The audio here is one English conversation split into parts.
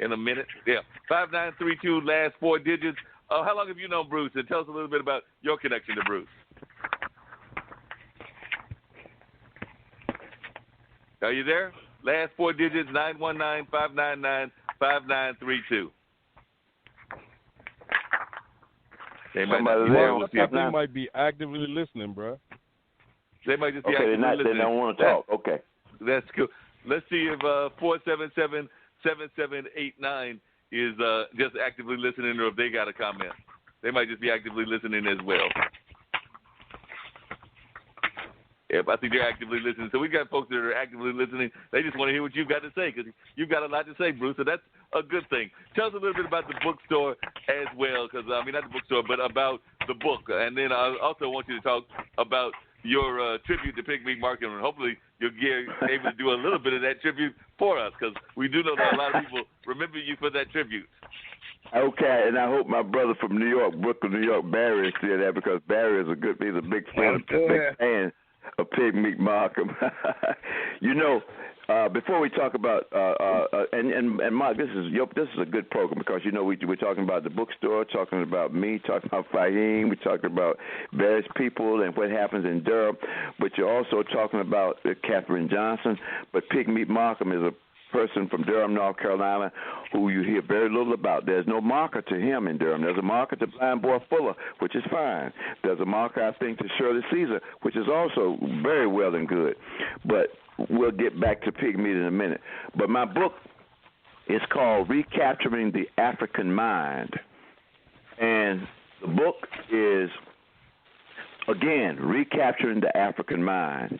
in a minute. Yeah, 5932, last 4 digits. How long have you known Bruce? And tell us a little bit about your connection to Bruce. Are you there? Last 4 digits, 919-599-5932. They might not be there. I think they might be actively listening, bro. They might just be actively listening. They don't want to talk. Okay. That's cool. Let's see if 477-7789 is just actively listening or if they got a comment. They might just be actively listening as well. Yep, I think they're actively listening. So we got folks that are actively listening. They just want to hear what you've got to say because you've got a lot to say, Bruce. So that's a good thing. Tell us a little bit about the bookstore as well, because not the bookstore, but about the book. And then I also want you to talk about your tribute to Pigmeat Markham, and hopefully you'll be able to do a little bit of that tribute for us, because we do know that a lot of people remember you for that tribute. Okay, and I hope my brother from New York, Brooklyn, New York, Barry, is still there, because Barry is he's a big fan, big fan of Pigmeat Markham. Before we talk about and Mark, this is a good program, because we're talking about the bookstore, talking about me, talking about Fahim, we're talking about various people and what happens in Durham, but you're also talking about Katherine Johnson. But Pigmeat Markham is a person from Durham, North Carolina, who you hear very little about. There's no marker to him in Durham. There's a marker to Blind Boy Fuller, which is fine. There's a marker, I think, to Shirley Caesar, which is also very well and good. But we'll get back to Pigmeat in a minute. But my book is called Recapturing the African Mind. And the book is, again, Recapturing the African Mind.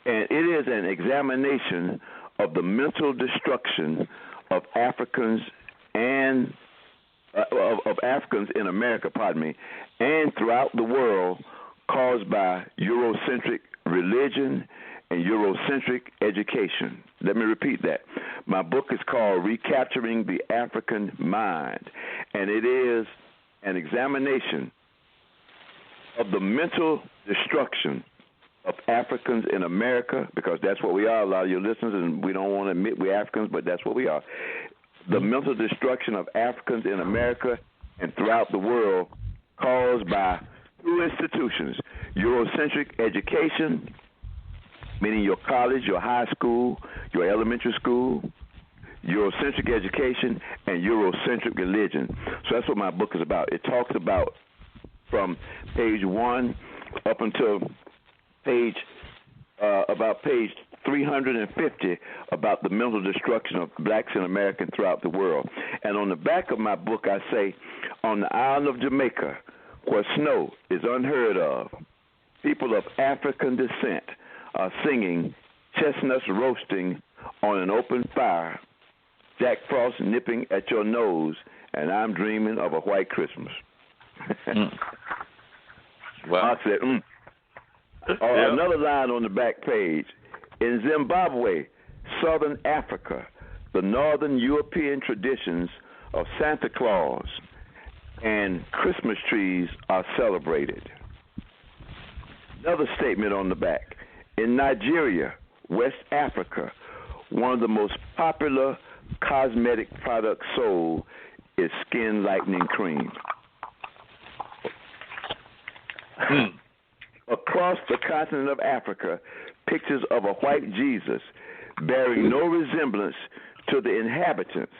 And it is an examination of the mental destruction of Africans and of Africans in America, and throughout the world, caused by Eurocentric religion and Eurocentric education. Let me repeat that. My book is called Recapturing the African Mind, and it is an examination of the mental destruction of Africans in America, because that's what we are. A lot of your listeners, and we don't want to admit we're Africans, but that's what we are. The mental destruction of Africans in America and throughout the world, caused by two institutions: Eurocentric education, meaning your college, your high school, your elementary school, Eurocentric education, and Eurocentric religion. So that's what my book is about. It talks about from page 1 up until page 350 about the mental destruction of blacks in America and throughout the world. And on the back of my book, I say, on the island of Jamaica, where snow is unheard of, people of African descent are singing chestnuts roasting on an open fire, Jack Frost nipping at your nose, and I'm dreaming of a white Christmas. Wow. I said, Another line on the back page. In Zimbabwe, Southern Africa, the Northern European traditions of Santa Claus and Christmas trees are celebrated. Another statement on the back. In Nigeria, West Africa, one of the most popular cosmetic products sold is skin lightening cream. Across the continent of Africa, pictures of a white Jesus bearing no resemblance to the inhabitants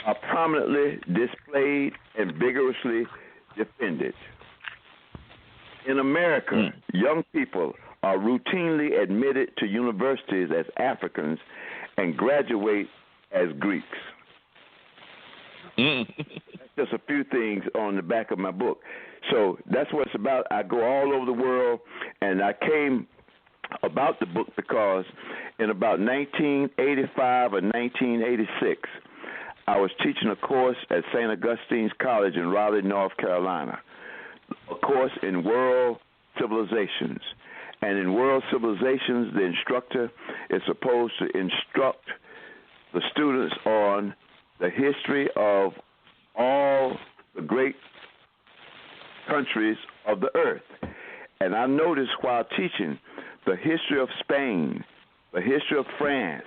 are prominently displayed and vigorously defended. In America, young people are routinely admitted to universities as Africans and graduate as Greeks. That's just a few things on the back of my book. So that's what it's about. I go all over the world, and I came about the book because in about 1985 or 1986, I was teaching a course at St. Augustine's College in Raleigh, North Carolina, a course in world civilizations. And in world civilizations, the instructor is supposed to instruct the students on the history of all the great countries of the earth. And I noticed while teaching the history of Spain, the history of France,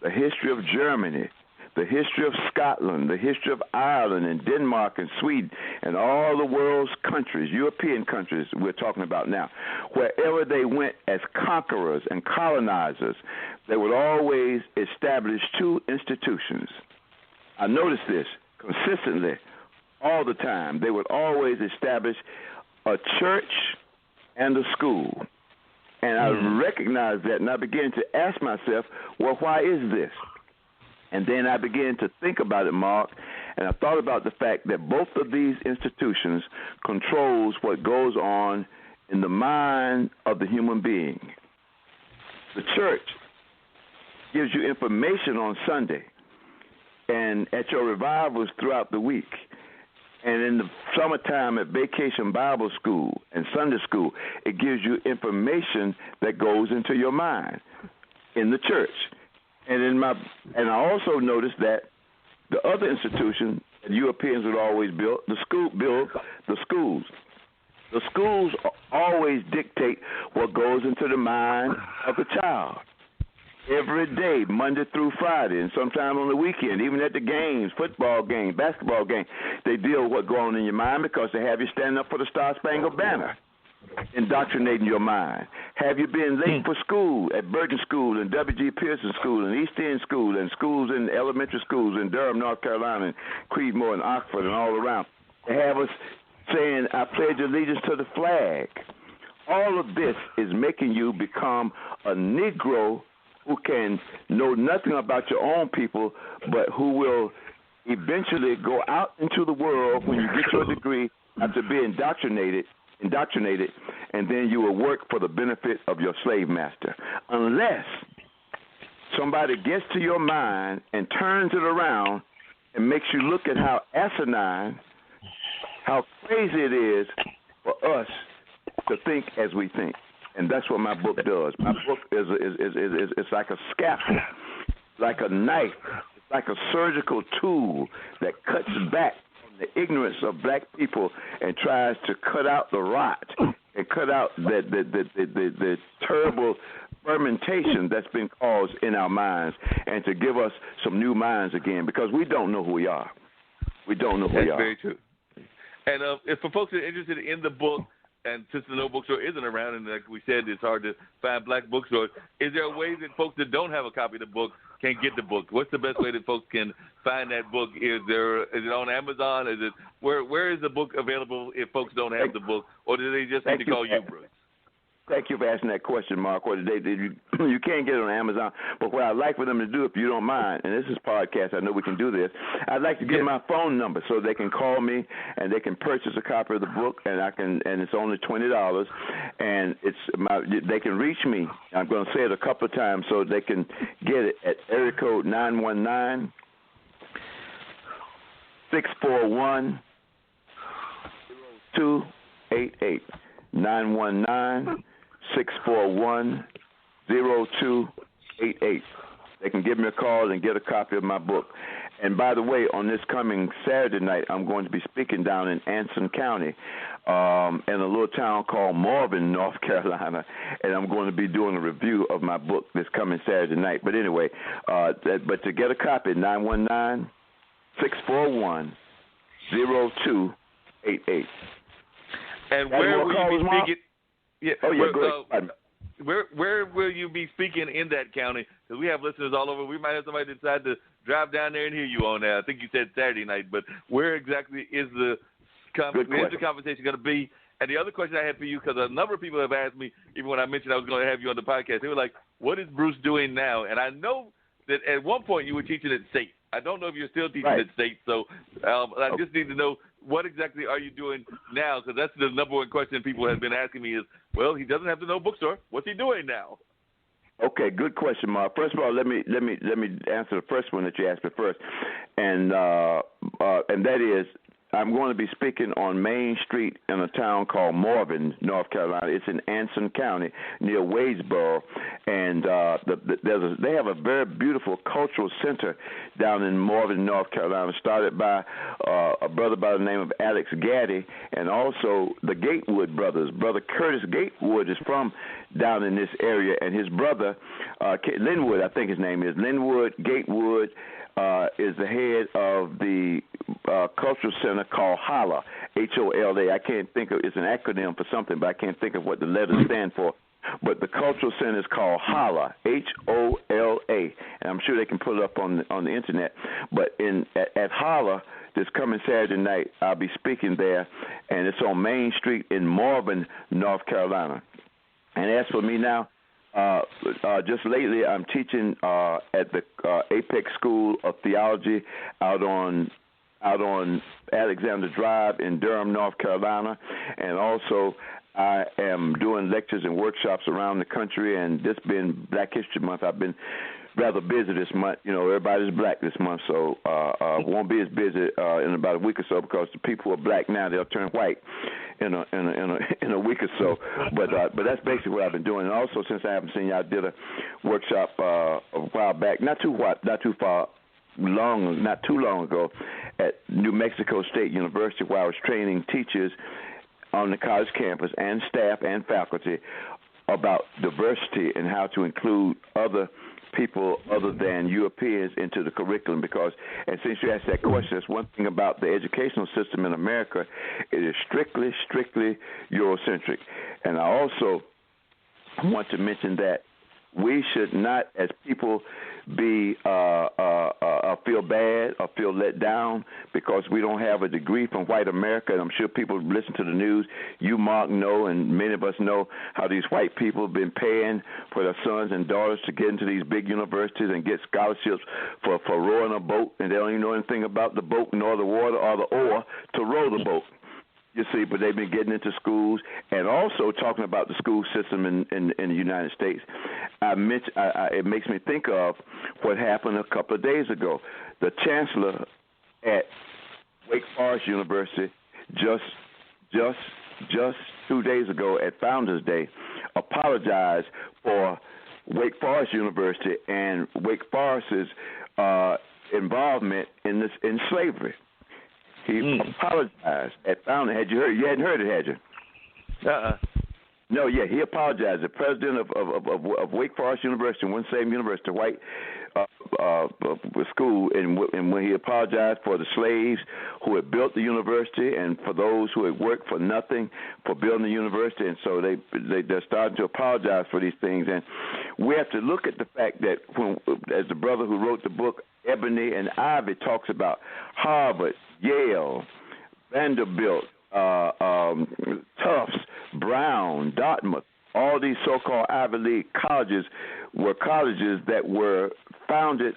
the history of Germany, the history of Scotland, the history of Ireland and Denmark and Sweden and all the world's countries, European countries we're talking about now, wherever they went as conquerors and colonizers, they would always establish two institutions. I noticed this consistently all the time. They would always establish a church and a school. And I recognized that, and I began to ask myself, well, why is this? And then I began to think about it, Mark, and I thought about the fact that both of these institutions controls what goes on in the mind of the human being. The church gives you information on Sunday and at your revivals throughout the week. And in the summertime at Vacation Bible School and Sunday School, it gives you information that goes into your mind in the church. And I also noticed that the other institution that Europeans would always build the schools. The schools always dictate what goes into the mind of the child. Every day, Monday through Friday, and sometime on the weekend, even at the games, football game, basketball game, they deal with what's going on in your mind because they have you stand up for the Star-Spangled Banner, indoctrinating your mind. Have you been late for school at Bergen School and W.G. Pearson School and East End School and schools in elementary schools in Durham, North Carolina, and Creedmoor and Oxford and all around? They have us saying, I pledge allegiance to the flag. All of this is making you become a Negro who can know nothing about your own people, but who will eventually go out into the world when you get your degree after being indoctrinated, and then you will work for the benefit of your slave master. Unless somebody gets to your mind and turns it around and makes you look at how asinine, how crazy it is for us to think as we think. And that's what my book does. My book is it's like a scalpel, like a knife, it's like a surgical tool that cuts back from the ignorance of black people and tries to cut out the rot and cut out the terrible fermentation that's been caused in our minds, and to give us some new minds again, because we don't know who we are. We don't know who we are. That's very true. And if for folks that are interested in the book, and since the No Bookstore isn't around, and like we said, it's hard to find black bookstores, is there a way that folks that don't have a copy of the book can get the book? What's the best way that folks can find that book? Is it on Amazon? Is it where is the book available if folks don't have the book, or do they just need to call you, Bruce? Thank you for asking that question, Mark. Or you can't get it on Amazon, but what I'd like for them to do, if you don't mind, and this is podcast, I know we can do this, I'd like to get my phone number so they can call me and they can purchase a copy of the book, and it's only $20, and they can reach me. I'm going to say it a couple of times so they can get it at area code 919-641-0288. 919-641-0288. They can give me a call and get a copy of my book. And by the way, on this coming Saturday night, I'm going to be speaking down in Anson County in a little town called Marvin, North Carolina, and I'm going to be doing a review of my book this coming Saturday night. But anyway, but to get a copy, 919-641-0288. And where will you be speaking? Where will you be speaking in that county? Because we have listeners all over. We might have somebody decide to drive down there and hear you on that. I think you said Saturday night, but where exactly is the conversation going to be? And the other question I had for you, because a number of people have asked me, even when I mentioned I was going to have you on the podcast, they were like, what is Bruce doing now? And I know that at one point you were teaching at State. I don't know if you're still teaching at State, so I just need to know, what exactly are you doing now? Because that's the number one question people have been asking me is, well, he doesn't have the No Bookstore. What's he doing now? Okay, good question, Mark. First of all, let me answer the first one that you asked me first, and that is, I'm going to be speaking on Main Street in a town called Marvin, North Carolina. It's in Anson County near Wadesboro, and they have a very beautiful cultural center down in Marvin, North Carolina, started by a brother by the name of Alex Gaddy, and also the Gatewood brothers. Brother Curtis Gatewood is from down in this area, and his brother, Linwood, I think his name is, Linwood Gatewood, is the head of the cultural center called HOLA, HOLA. I can't think of, it's an acronym for something, but I can't think of what the letters stand for. But the cultural center is called HOLA, HOLA, and I'm sure they can put it up on the internet. But at HOLA, this coming Saturday night, I'll be speaking there, and it's on Main Street in Marvin, North Carolina. And as for me now, just lately I'm teaching at the Apex School of Theology out on Alexander Drive in Durham, North Carolina, and also I am doing lectures and workshops around the country, and this being Black History Month, I've been rather busy this month. You know, everybody's black this month, so won't be as busy in about a week or so because the people who are black now, they'll turn white in a week or so. But that's basically what I've been doing. And also, since I haven't seen you, I did a workshop a while back, not too long ago, at New Mexico State University, where I was training teachers on the college campus and staff and faculty about diversity and how to include other people other than Europeans into the curriculum. Because, and since you asked that question, that's one thing about the educational system in America, it is strictly Eurocentric. And I also want to mention that we should not, as people, be feel bad or feel let down because we don't have a degree from white America. And I'm sure people listen to the news. You, Mark, know, and many of us know how these white people have been paying for their sons and daughters to get into these big universities and get scholarships for rowing a boat, and they don't even know anything about the boat nor the water or the oar to row the boat. You see, but they've been getting into schools, and also talking about the school system in the United States. It makes me think of what happened a couple of days ago. The chancellor at Wake Forest University just 2 days ago at Founders Day apologized for Wake Forest University and Wake Forest's involvement in slavery. He apologized at Founders. Had you heard? You hadn't heard it, had you? No, yeah, he apologized. The president of Wake Forest University, one same university, white school, and when he apologized for the slaves who had built the university and for those who had worked for nothing for building the university, and so they're starting to apologize for these things. And we have to look at the fact that as the brother who wrote the book Ebony and Ivy talks about, Harvard, Yale, Vanderbilt, Tufts, Brown, Dartmouth, all these so-called Ivy League colleges were colleges that were founded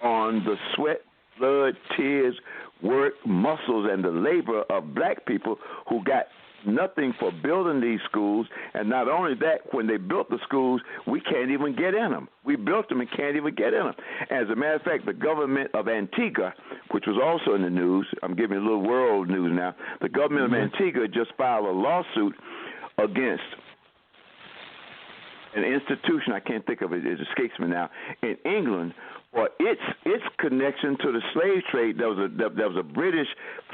on the sweat, blood, tears, work, muscles, and the labor of black people who got nothing for building these schools. And not only that, when they built the schools, we can't even get in them. We built them and can't even get in them. As a matter of fact, the government of Antigua, which was also in the news, I'm giving you a little world news now, the government of Antigua just filed a lawsuit against an institution, I can't think of it, it escapes me now, in England, for its connection to the slave trade. There was a British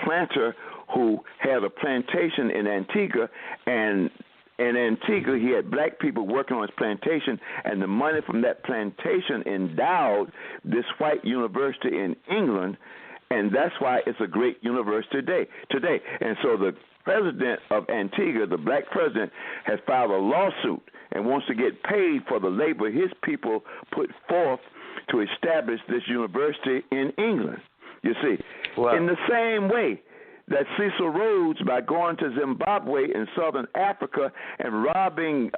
planter who had a plantation in Antigua, and in Antigua he had black people working on his plantation, and the money from that plantation endowed this white university in England, and that's why it's a great university today. And so the president of Antigua, the black president, has filed a lawsuit and wants to get paid for the labor his people put forth to establish this university in England. You see, in the same way that Cecil Rhodes, by going to Zimbabwe in southern Africa and robbing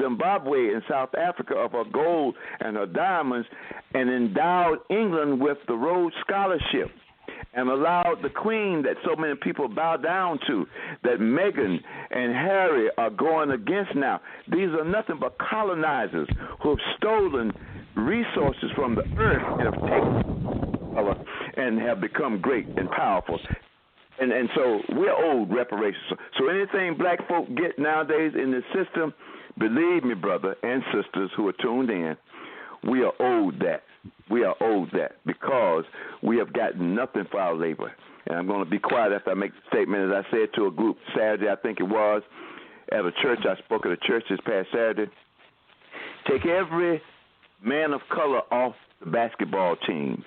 Zimbabwe in South Africa of her gold and her diamonds, and endowed England with the Rhodes Scholarship, and allowed the Queen that so many people bow down to, that Meghan and Harry are going against now. These are nothing but colonizers who have stolen resources from the earth and have taken and have become great and powerful. And so we're owed reparations. So anything black folk get nowadays in the system, believe me, brother and sisters who are tuned in, we are owed that. We are owed that because we have gotten nothing for our labor. And I'm going to be quiet after I make the statement. As I said to a group Saturday, I think it was, at a church, I spoke at a church this past Saturday. Take every man of color off the basketball teams.